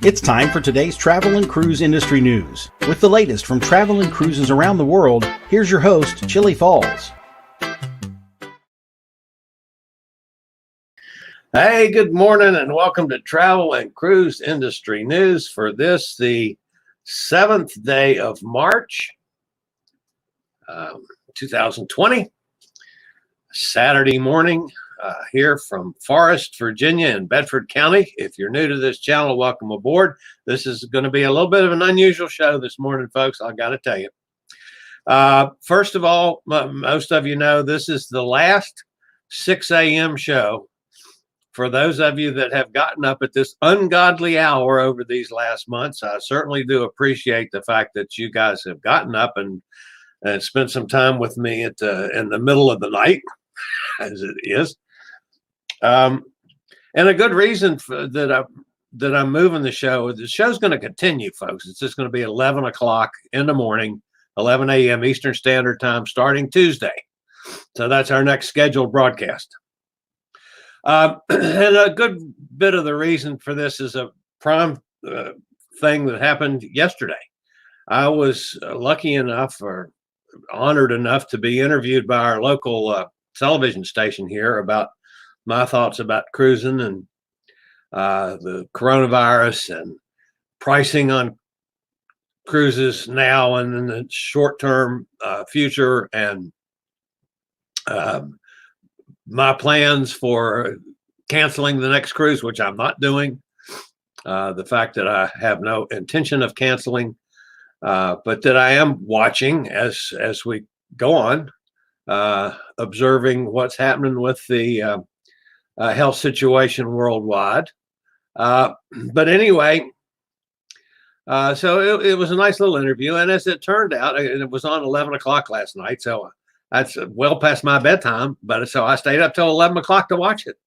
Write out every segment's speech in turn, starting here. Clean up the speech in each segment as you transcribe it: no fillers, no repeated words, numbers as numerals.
It's time for today's travel and cruise industry news. With the latest from travel and cruises around the world, here's your host, Chillie Falls. Hey, good morning and welcome to Travel and Cruise Industry News for this, the 7th day of March, 2020, Saturday morning here from Forest, Virginia in Bedford County. If you're new to this channel, welcome aboard. This is going to be a little bit of an unusual show this morning, folks, I got to tell you. First of all, most of you know this is the last 6 a.m. show. For those of you that have gotten up at this ungodly hour over these last months, I certainly do appreciate the fact that you guys have gotten up and spent some time with me in the middle of the night, as it is. And a good reason that I'm moving the show. The show's going to continue, folks. It's just going to be 11 o'clock in the morning, 11 a.m. Eastern Standard Time, starting Tuesday. So that's our next scheduled broadcast. And a good bit of the reason for this is a prime thing that happened yesterday. I was lucky enough or honored enough to be interviewed by our local television station here about my thoughts about cruising and the coronavirus and pricing on cruises now and in the short-term future, and my plans for canceling the next cruise, which I'm not doing. The fact that I have no intention of canceling, but that I am watching as we go on, observing what's happening with the health situation worldwide. But anyway, so it was a nice little interview. And as it turned out, it was on 11 o'clock last night. So that's well past my bedtime, but so I stayed up till 11 o'clock to watch it.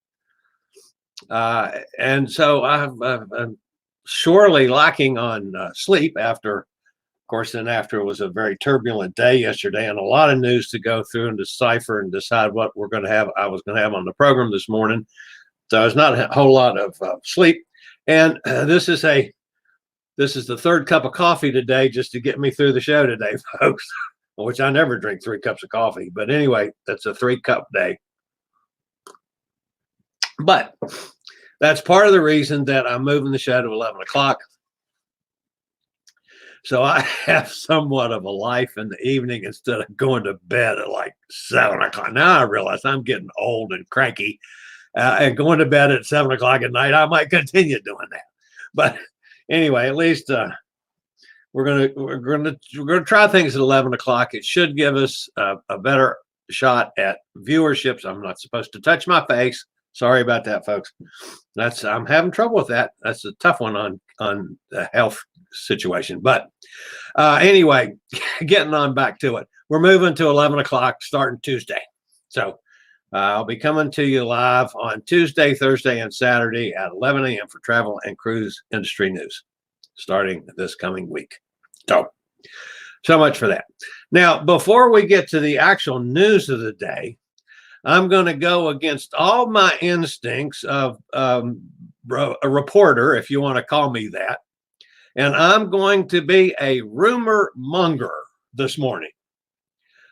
And so I'm surely lacking on sleep after, of course, then after it was a very turbulent day yesterday and a lot of news to go through and decipher and decide what I was going to have on the program this morning. So it's not a whole lot of sleep. And this is the third cup of coffee today just to get me through the show today, folks. Which I never drink 3 cups of coffee. But anyway, that's a 3-cup day. But that's part of the reason that I'm moving the show to 11 o'clock. So I have somewhat of a life in the evening instead of going to bed at like 7 o'clock. Now I realize I'm getting old and cranky, and going to bed at 7 o'clock at night, I might continue doing that. But anyway, at least we're gonna try things at 11 o'clock. It should give us a better shot at viewerships. I'm not supposed to touch my face. Sorry about that, folks. I'm having trouble with that. That's a tough one on the health situation. But anyway, getting on back to it. We're moving to 11 o'clock starting Tuesday. So I'll be coming to you live on Tuesday, Thursday, and Saturday at 11 a.m. for travel and cruise industry news, starting this coming week. So much for that. Now, before we get to the actual news of the day, I'm going to go against all my instincts of a reporter, if you want to call me that. And I'm going to be a rumor monger this morning.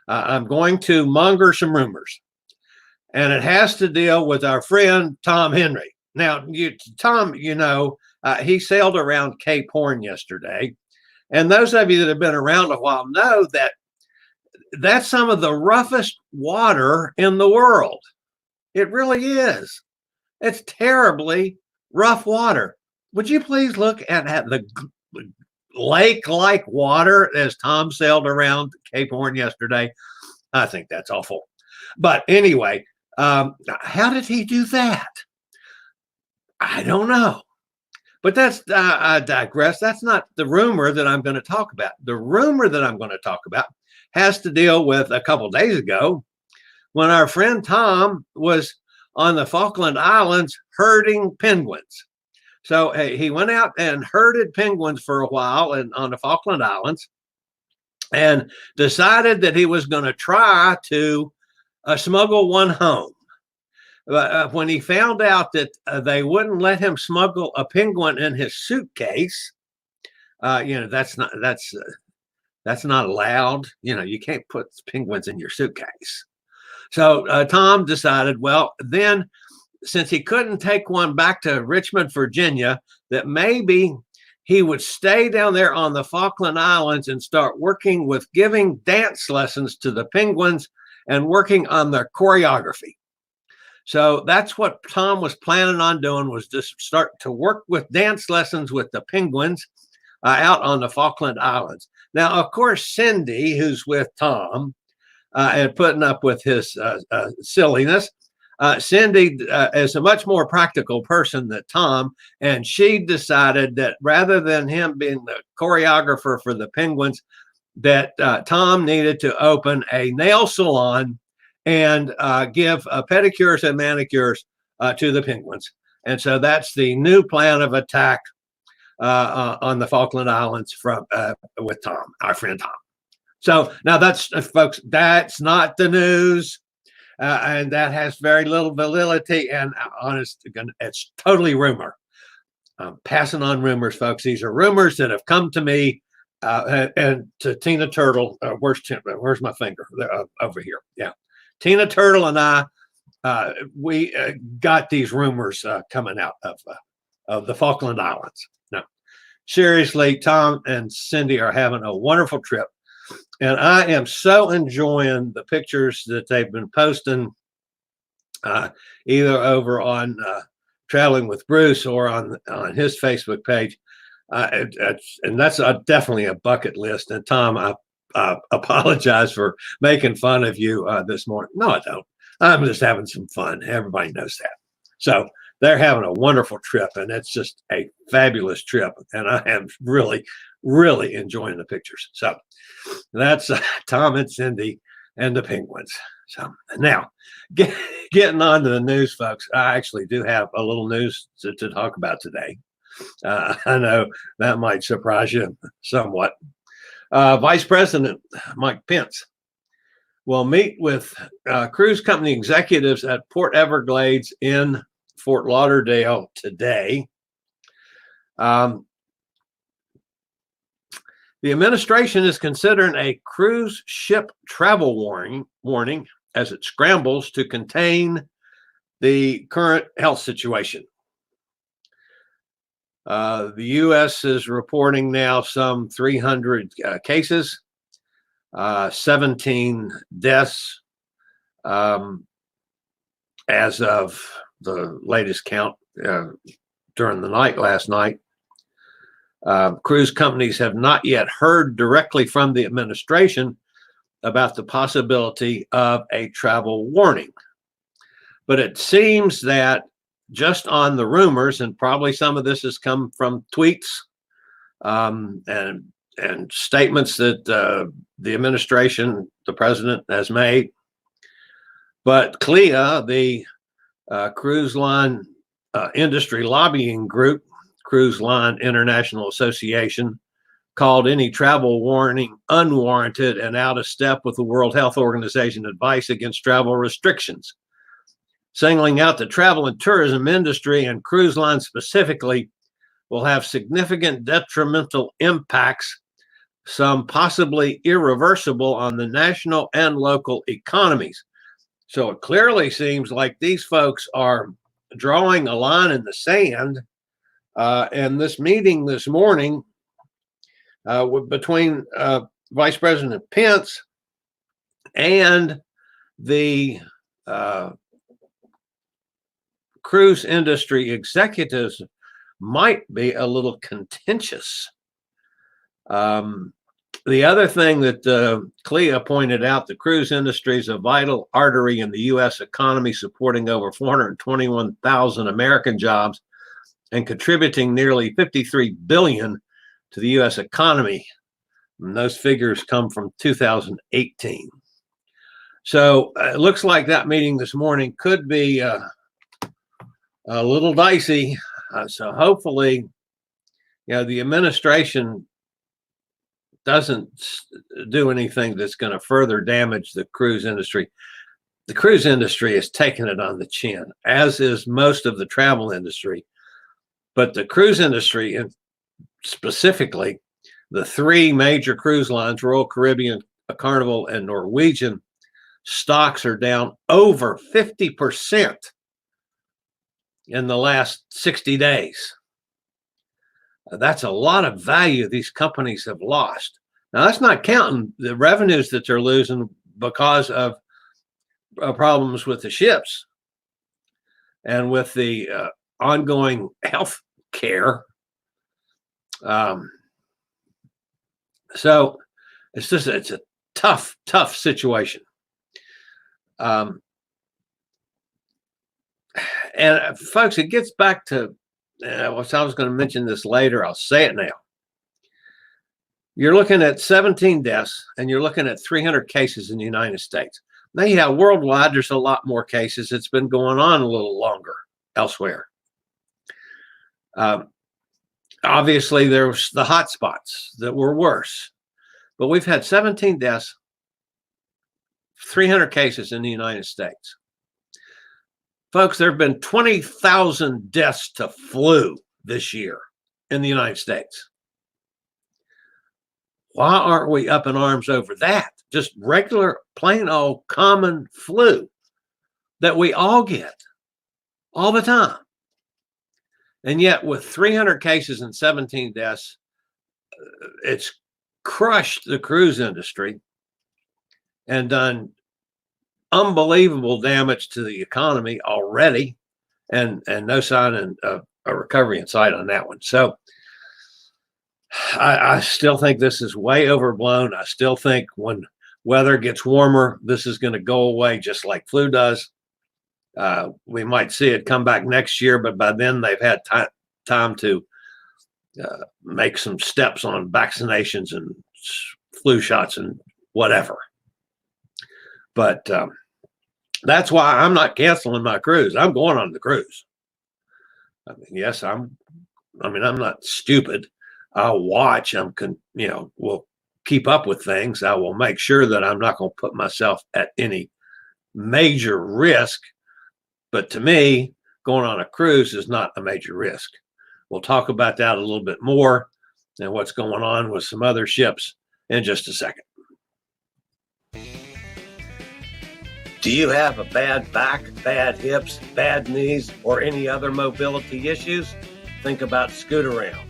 I'm going to monger some rumors. And it has to deal with our friend, Tom Henry. Now, Tom, he sailed around Cape Horn yesterday. And those of you that have been around a while know that that's some of the roughest water in the world. It really is. It's terribly rough water. Would you please look at the lake-like water as Tom sailed around Cape Horn yesterday? I think that's awful. But anyway, how did he do that? I don't know. But I digress. That's not the rumor that I'm going to talk about. The rumor that I'm going to talk about has to deal with a couple days ago when our friend Tom was on the Falkland Islands herding penguins. So he went out and herded penguins for a while on the Falkland Islands and decided that he was going to try to smuggle one home. when he found out that they wouldn't let him smuggle a penguin in his suitcase, that's not allowed. You can't put penguins in your suitcase. So Tom decided, well, then since he couldn't take one back to Richmond, Virginia, that maybe he would stay down there on the Falkland Islands and start working with giving dance lessons to the penguins and working on their choreography. So that's what Tom was planning on doing, was just start to work with dance lessons with the penguins out on the Falkland Islands. Now, of course, Cindy, who's with Tom and putting up with his silliness, Cindy is a much more practical person than Tom, and she decided that rather than him being the choreographer for the penguins, that Tom needed to open a nail salon and give pedicures and manicures to the penguins. And so that's the new plan of attack on the Falkland Islands with Tom, our friend Tom. So now that's, folks, that's not the news. And that has very little validity, and it's totally rumor. I'm passing on rumors, folks. These are rumors that have come to me and to Tina Turtle. Where's my finger? Over here. Yeah. Tina Turtle and I, we got these rumors coming out of the Falkland Islands. No, seriously, Tom and Cindy are having a wonderful trip. And I am so enjoying the pictures that they've been posting, either over on Traveling with Bruce or on his Facebook page. And that's definitely a bucket list. And Tom, I apologize for making fun of you this morning. No, I don't. I'm just having some fun. Everybody knows that. So they're having a wonderful trip, and it's just a fabulous trip. And I am really, really enjoying the pictures. So that's Tom and Cindy and the penguins. So now getting on to the news, folks. I actually do have a little news to talk about today. I know that might surprise you somewhat. Vice President Mike Pence will meet with cruise company executives at Port Everglades in Fort Lauderdale today. The administration is considering a cruise ship travel warning as it scrambles to contain the current health situation. The U.S. is reporting now some 300 cases, 17 deaths as of the latest count during the night last night. Cruise companies have not yet heard directly from the administration about the possibility of a travel warning. But it seems that just on the rumors, and probably some of this has come from tweets and statements that the administration, the president, has made. But CLIA, the cruise line industry lobbying group, Cruise Line International Association, called any travel warning unwarranted and out of step with the World Health Organization advice against travel restrictions, singling out the travel and tourism industry and cruise lines specifically will have significant detrimental impacts, some possibly irreversible, on the national and local economies. So it clearly seems like these folks are drawing a line in the sand. And this meeting this morning between Vice President Pence and the cruise industry executives might be a little contentious. The other thing that CLIA pointed out, the cruise industry is a vital artery in the U.S. economy, supporting over 421,000 American jobs and contributing nearly $53 billion to the U.S. economy. And those figures come from 2018. So it looks like that meeting this morning could be a little dicey. So hopefully, the administration doesn't do anything that's going to further damage the cruise industry. the cruise industry is taking it on the chin, as is most of the travel industry. But the cruise industry, and specifically the three major cruise lines, Royal Caribbean, Carnival, and Norwegian, stocks are down over 50% in the last 60 days. That's a lot of value these companies have lost. Now, that's not counting the revenues that they're losing because of problems with the ships and with the ongoing health care. So it's a tough situation. And folks, it gets back to, I was going to mention this later. I'll say it now. You're looking at 17 deaths and you're looking at 300 cases in the United States. Now, yeah, worldwide, there's a lot more cases. It's been going on a little longer elsewhere. Obviously, there's the hot spots that were worse, but we've had 17 deaths, 300 cases in the United States. Folks, there have been 20,000 deaths to flu this year in the United States. Why aren't we up in arms over that? Just regular, plain old common flu that we all get all the time. And yet with 300 cases and 17 deaths, it's crushed the cruise industry and done unbelievable damage to the economy already, and no sign of a recovery in sight on that one. So I still think this is way overblown. I still think when weather gets warmer, this is going to go away just like flu does. We might see it come back next year, but by then they've had time to make some steps on vaccinations and flu shots and whatever. But that's why I'm not canceling my cruise. I'm going on the cruise. I mean, yes, I'm not stupid. I'll watch. We'll keep up with things. I will make sure that I'm not going to put myself at any major risk. But to me, going on a cruise is not a major risk. We'll talk about that a little bit more and what's going on with some other ships in just a second. Do you have a bad back, bad hips, bad knees, or any other mobility issues? Think about Scootaround.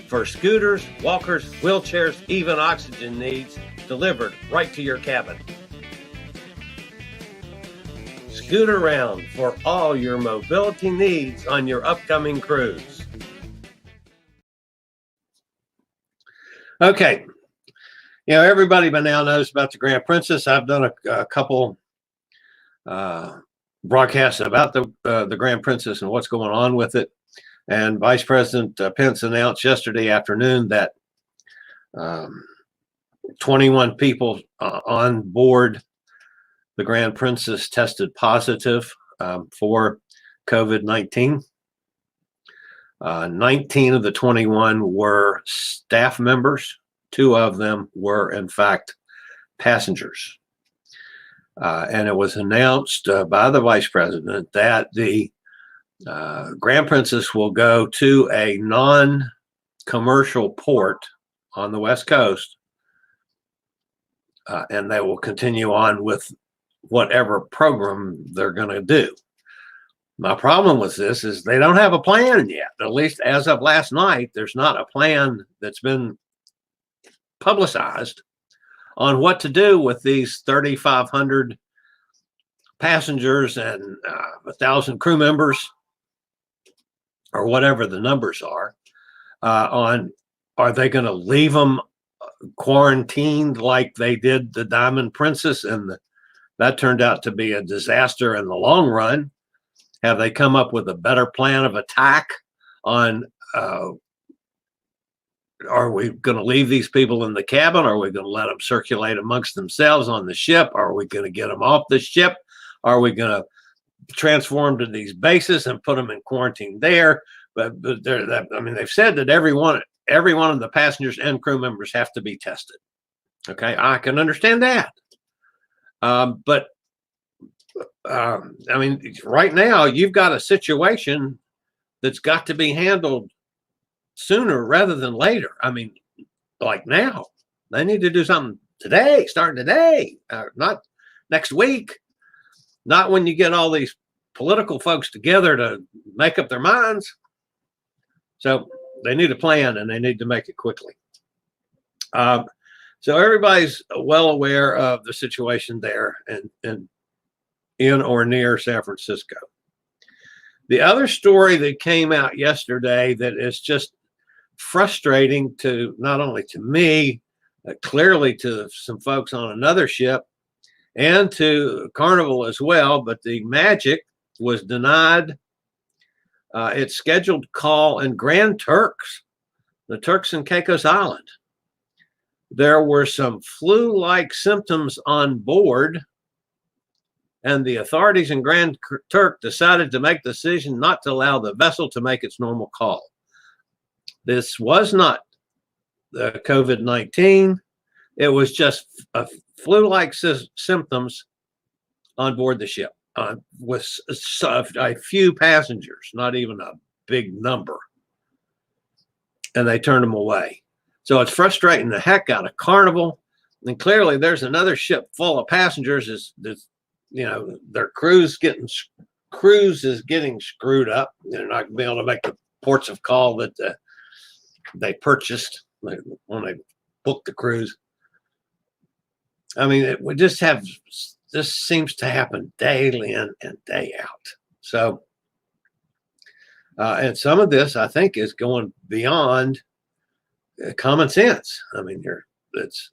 For scooters, walkers, wheelchairs, even oxygen needs, delivered right to your cabin. Scootaround for all your mobility needs on your upcoming cruise. Okay. Everybody by now knows about the Grand Princess. I've done a couple broadcasts about the Grand Princess and what's going on with it. And Vice President Pence announced yesterday afternoon that 21 people on board the Grand Princess tested positive for COVID-19. 19 of the 21 were staff members. 2 of them were, in fact, passengers. And it was announced by the Vice President that the Grand Princess will go to a non-commercial port on the West Coast, and they will continue on with whatever program they're going to do. My problem with this is they don't have a plan yet. At least as of last night, there's not a plan that's been publicized on what to do with these 3,500 passengers and 1,000 crew members, or whatever the numbers are. Are they going to leave them quarantined like they did the Diamond Princess, and that turned out to be a disaster in the long run? Have they come up with a better plan of attack on? Are we going to leave these people in the cabin? Are we going to let them circulate amongst themselves on the ship? Are we going to get them off the ship? Are we going to transform to these bases and put them in quarantine there? But they've said that every one of the passengers and crew members have to be tested. Okay, I can understand that. But I mean, right now you've got a situation that's got to be handled sooner rather than later. I mean, like now, they need to do something today, starting today, not next week, not when you get all these political folks together to make up their minds. So they need a plan, and they need to make it quickly. So everybody's well aware of the situation there and in or near San Francisco. The other story that came out yesterday that is just frustrating to not only to me, clearly to some folks on another ship and to Carnival as well, but the Magic was denied its scheduled call in Grand Turks, the Turks and Caicos Island. There were some flu-like symptoms on board, and the authorities in Grand Turk decided to make the decision not to allow the vessel to make its normal call. This was not the COVID-19. It was just a flu-like symptoms on board the ship with a few passengers, not even a big number. And they turned them away. So it's frustrating the heck out of Carnival. And clearly there's another ship full of passengers. Their cruise is getting screwed up. They're not going to be able to make the ports of call that they purchased when they booked the cruise. I mean, this seems to happen day in and day out. So, and some of this, I think, is going beyond common sense. I mean, it's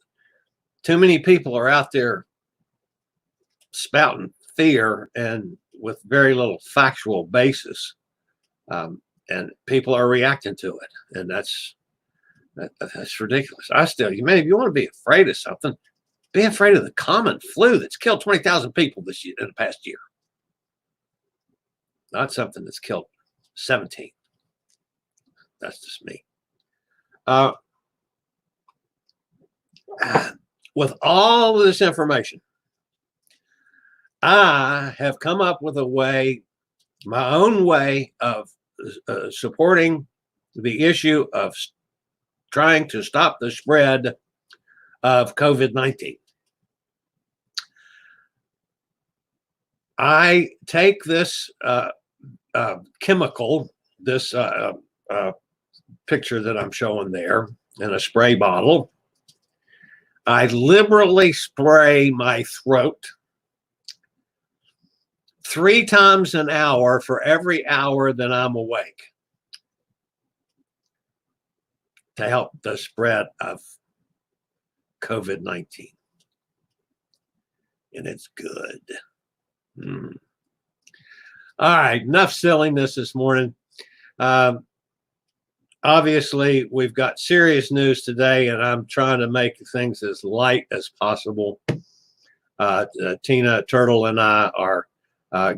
too many people are out there spouting fear and with very little factual basis, and people are reacting to it, and that's ridiculous. If you want to be afraid of something, be afraid of the common flu that's killed 20,000 people this year in the past year, not something that's killed 17. That's just me. With all of this information, I have come up with my own way of supporting the issue of trying to stop the spread of COVID-19. I take this chemical, this picture that I'm showing there, in a spray bottle. I liberally spray my throat 3 times an hour for every hour that I'm awake to help the spread of COVID-19. And it's good. All right, enough silliness this morning. Obviously, we've got serious news today, and I'm trying to make things as light as possible. Tina Turtle and I are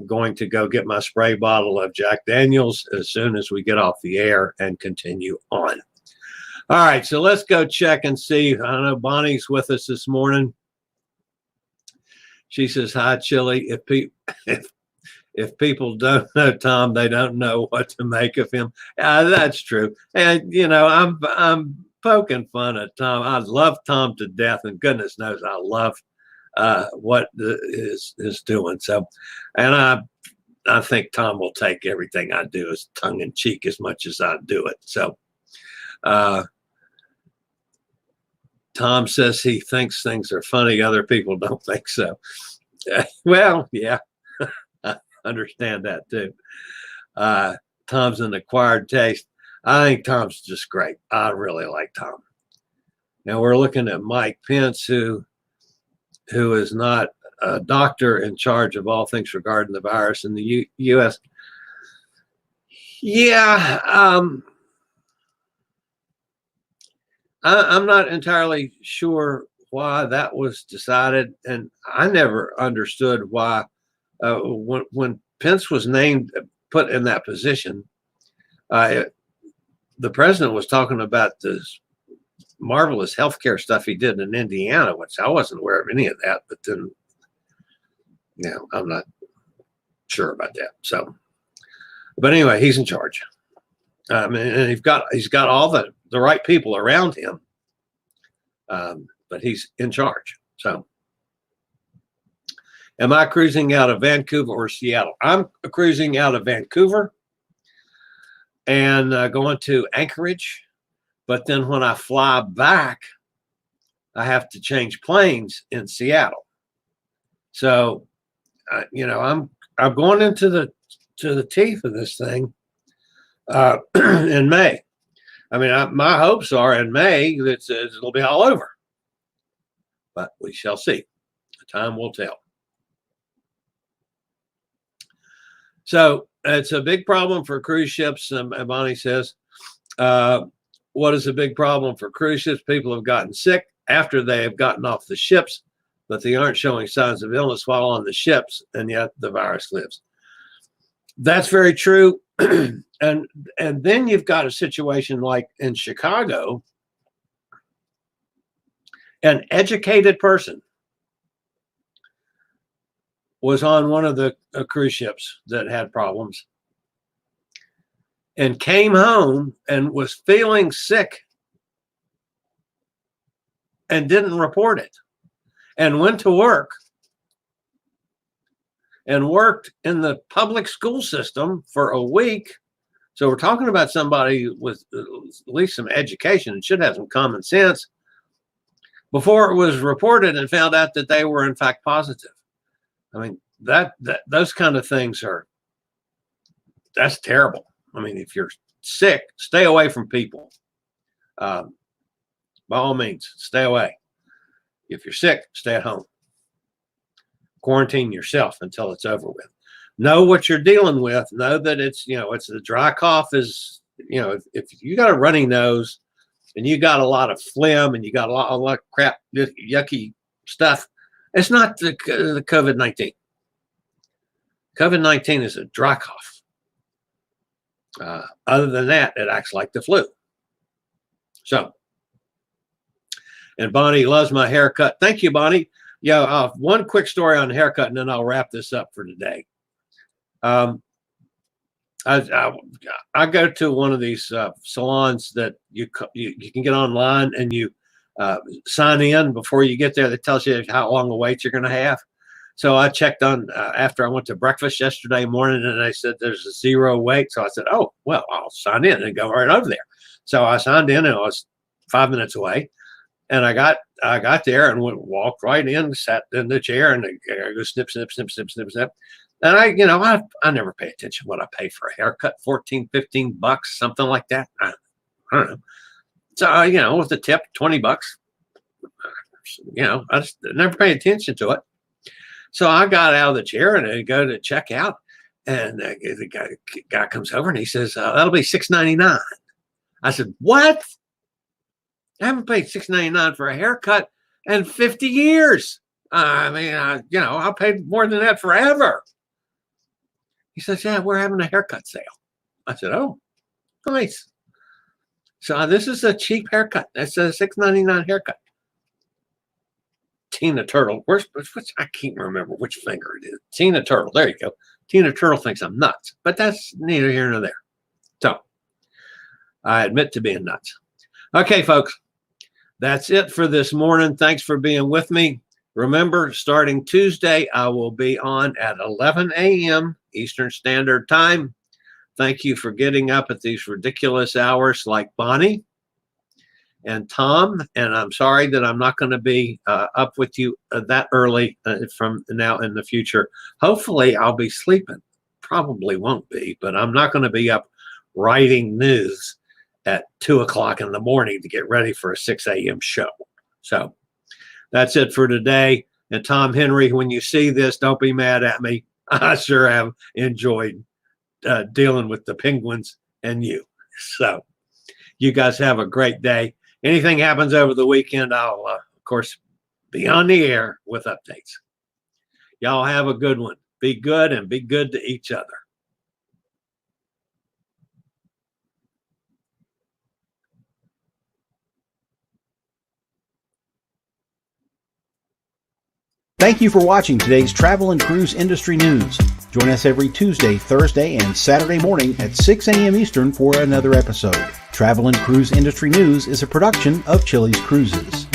going to go get my spray bottle of Jack Daniels as soon as we get off the air and continue on. All right, so let's go check and see. I know Bonnie's with us this morning. She says, "Hi, Chillie. If people don't know Tom, they don't know what to make of him." That's true. And I'm poking fun at Tom. I love Tom to death, and goodness knows I love what is doing. So, and I think Tom will take everything I do as tongue in cheek as much as I do it. So, Tom says he thinks things are funny. Other people don't think so. Well, yeah, I understand that too. Tom's an acquired taste. I think Tom's just great. I really like Tom. Now we're looking at Mike Pence, who is not a doctor in charge of all things regarding the virus in the U.S. Yeah, I'm not entirely sure why that was decided, and I never understood why when Pence was put in that position, the president was talking about this marvelous healthcare stuff he did in Indiana, which I wasn't aware of any of that. But then I'm not sure about that. So, but anyway, he's in charge. And he's got all the right people around him. But he's in charge. So, am I cruising out of Vancouver or Seattle? I'm cruising out of Vancouver and going to Anchorage. But then when I fly back, I have to change planes in Seattle. So, I'm going into the teeth of this thing in May. I mean, my hopes are in May that it'll be all over. But we shall see. Time will tell. So it's a big problem for cruise ships. Bonnie says, what is a big problem for cruise ships? People have gotten sick after they have gotten off the ships, but they aren't showing signs of illness while on the ships, and yet the virus lives. That's very true. And then you've got a situation like in Chicago, an educated person was on one of the cruise ships that had problems and came home and was feeling sick and didn't report it and went to work and worked in the public school system for a week. So we're talking about somebody with at least some education and should have some common sense before it was reported and found out that they were in fact positive. I mean, that those kind of things that's terrible. I mean, if you're sick, stay away from people. By all means, stay away. If you're sick, stay at home. Quarantine yourself until it's over with. Know what you're dealing with. Know that it's the dry cough is, if you got a runny nose and you got a lot of phlegm and you got a lot of crap, yucky stuff, it's not the COVID-19. COVID-19 is a dry cough. Other than that, it acts like the flu. So, and Bonnie loves my haircut. Thank you, Bonnie. Yeah, one quick story on the haircut, and then I'll wrap this up for today. I go to one of these salons that you can get online and you sign in before you get there. That tells you how long a wait you're going to have. So I checked on after I went to breakfast yesterday morning, and they said there's a 0 wait. So I said, oh, well, I'll sign in and go right over there. So I signed in, and I was 5 minutes away. And I got there and walked right in, sat in the chair, and I go snip, snip, snip, snip, snip, snip. And I never pay attention what I pay for a haircut, $14, $15, something like that. I don't know. So, with the tip, $20, I just never pay attention to it. So I got out of the chair and I go to check out, and the guy comes over and he says, that'll be $6.99. I said, what? I haven't paid $6.99 for a haircut in 50 years. I mean, I paid more than that forever. He says, yeah, we're having a haircut sale. I said, oh, nice. So this is a cheap haircut. That's a $6.99 haircut. Tina Turtle. I can't remember which finger it is. Tina Turtle. There you go. Tina Turtle thinks I'm nuts, but that's neither here nor there. So I admit to being nuts. Okay, folks. That's it for this morning. Thanks for being with me. Remember, starting Tuesday, I will be on at 11 a.m. Eastern Standard Time. Thank you for getting up at these ridiculous hours like Bonnie and Tom. And I'm sorry that I'm not going to be up with you that early from now in the future. Hopefully, I'll be sleeping. Probably won't be, but I'm not going to be up writing news at 2 o'clock in the morning to get ready for a 6 a.m. show. So that's it for today. And Tom Henry, when you see this, don't be mad at me. I sure have enjoyed dealing with the penguins and you. So you guys have a great day. Anything happens over the weekend, I'll, of course, be on the air with updates. Y'all have a good one. Be good and be good to each other. Thank you for watching today's travel and cruise industry news. Join us every Tuesday, Thursday, and Saturday morning at 6 a.m. Eastern for another episode. Travel and Cruise Industry News is a production of Chillie's Cruises.